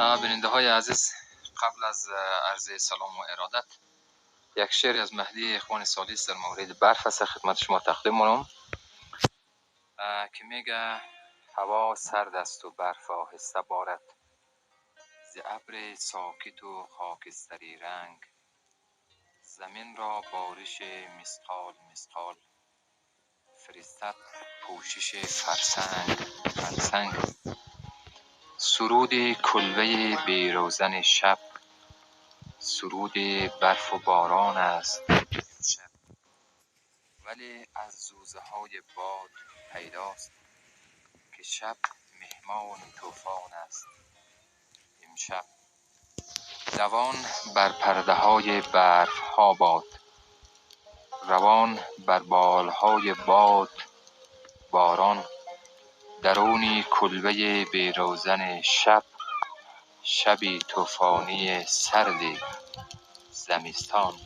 بیننده های عزیز، قبل از عرض سلام و ارادت یک شعر از مهدی اخوان سالیس در مورد برف است خدمت شما تقدیم کنم که میگه: هوا سرد است و برف آهسته بارد، ز ابر ساکت و خاکستری رنگ، زمین را بارش مثقال مثقال، فرستد پوشش فرسنگ فرسنگ. سرود کلبه بیروزن شب، سرود برف و باران است امشب، ولی از زوزه های باد پیداست که شب مهمان طوفان است امشب. دوان بر پرده های برف ها باد، روان بر بال های باد باران، درونی کلبه بیروزن شب، شبی طوفانی سرد زمستان.